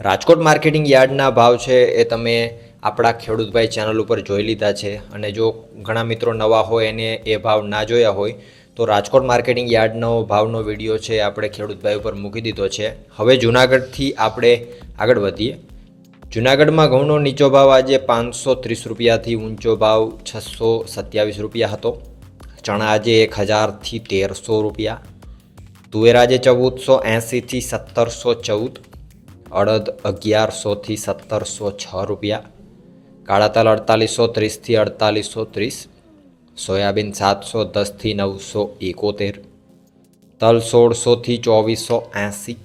Rajkot marketing યાર્ડના ભાવ છે એ તમે આપણા ખેડૂતભાઈ ચેનલ ઉપર જોઈ લીધા છે અને જો ઘણા મિત્રો નવા હોય એને એ ભાવ ના જોયા હોય તો રાજકોટ માર્કેટિંગ યાર્ડનો ભાવનો વિડીયો છે આપણે ખેડૂતભાઈ ઉપર મૂકી દીધો છે. હવે જૂનાગઢથી આપણે આગળ વધીએ. જૂનાગઢમાં ઘઉંનો નીચો ભાવ આજે 530 રૂપિયાથી ઊંચો ભાવ 627 રૂપિયા હતો. ચણા આજે 1000થી 1300 રૂપિયા. તુવેર આજે 1480થી 1714. અડદ 1100થી 1706 રૂપિયા. કાળા તલ 4830થી 4830. સોયાબીન 710થી 971. તલ 1600થી 2480.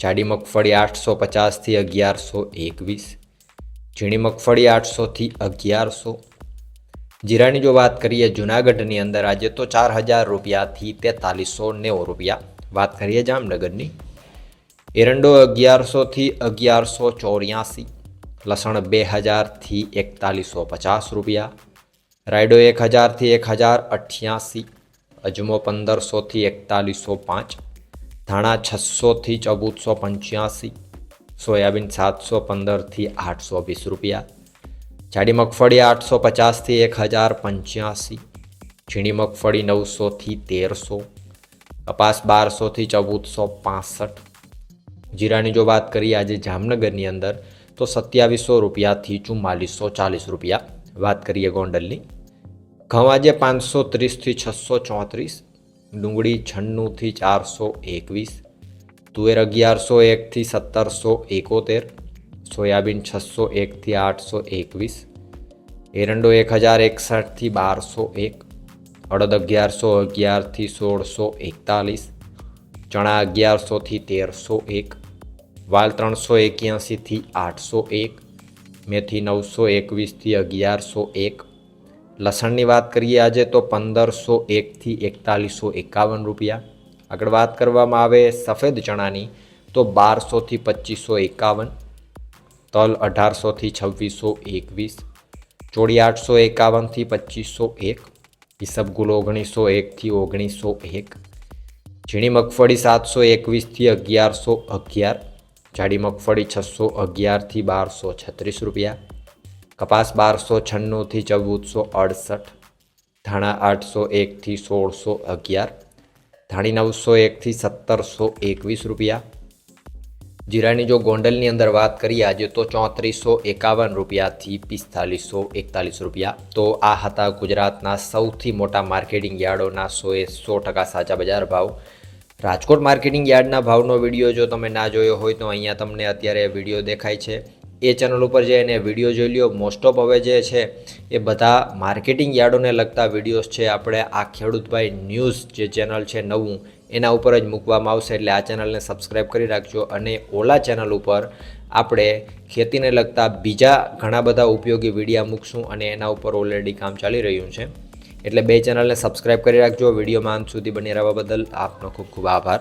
જાડી મગફળી 850થી 1121. ઝીણી મગફળી 800થી 1100. જીરાની જો વાત કરીએ જૂનાગઢની અંદર આજે તો 4000 રૂપિયાથી 4390 રૂપિયા. વાત કરીએ જામનગરની, એરંડો 1100થી 1184. લસણ 2000થી 4150 રૂપિયા. રાયડો 1000થી 1088. અજમો 1500થી 4105. ધાણા 600થી 1485. સોયાબીન 715થી 820 રૂપિયા. જાડી મગફળી 850થી 1085. ઝીણી મગફળી 900થી 1300. કપાસ 1200થી 1465. જીરાની જો વાત કરીએ આજે જામનગરની અંદર તો 2700 રૂપિયાથી 4440 રૂપિયા. વાત કરીએ ગોંડલની, ઘઉં આજે 530થી 634. ડુંગળી 96થી 421. તુવેર 1101થી 1771. સોયાબીન 601થી 821. એરંડો 1061થી 1201. અડદ 1111થી 1641. ચણા 1100થી 1301. વાલ 381થી 801. મેથી 921થી 1101. લસણની વાત કરીએ આજે તો 1501થી 4151 રૂપિયા. આગળ વાત કરવામાં આવે સફેદ ચણાની તો 1200થી 2551. તલ 1800થી 2621. ચોળી 851થી 2501. ઈસબગુલ 1901થી 1901. ઝીણી મગફળી 721થી 1111. જાડી મગફળી 611થી 1236 રૂપિયા. કપાસ 1296થી 1468. ધાણા 801થી 1611. ધાણી 901થી 1721 રૂપિયા. જીરાની જો ગોંડલની અંદર વાત કરીએ આજે તો 3451 રૂપિયાથી 4541 રૂપિયા. તો આ હતા ગુજરાતના સૌથી મોટા માર્કેટિંગ યાર્ડોના 100% સાચા બજાર ભાવ. રાજકોટ માર્કેટિંગ યાર્ડના ભાવનો વિડીયો જો તમે ના જોયો હોય તો અહીંયા તમને અત્યારે વિડીયો દેખાય છે એ ચેનલ ઉપર જઈને વિડીયો જોઈ લ્યો. મોસ્ટ ઓફ હવે જે છે એ બધા માર્કેટિંગ યાર્ડોને લગતા વિડીયોઝ છે આપણે આ ખેડૂતભાઈ ન્યૂઝ જે ચેનલ છે નવું એના ઉપર જ મૂકવામાં આવશે, એટલે આ ચેનલને સબસ્ક્રાઈબ કરી રાખજો. અને ઓલા ચેનલ ઉપર આપણે ખેતીને લગતા બીજા ઘણા બધા ઉપયોગી વિડીયો મૂકશું અને એના ઉપર ઓલરેડી કામ ચાલી રહ્યું છે, એટલે બે ચેનલને સબસ્ક્રાઈબ કરી રાખજો. વિડીયોમાં અંત સુધી બની રહેવા બદલ આપનો ખૂબ ખૂબ આભાર.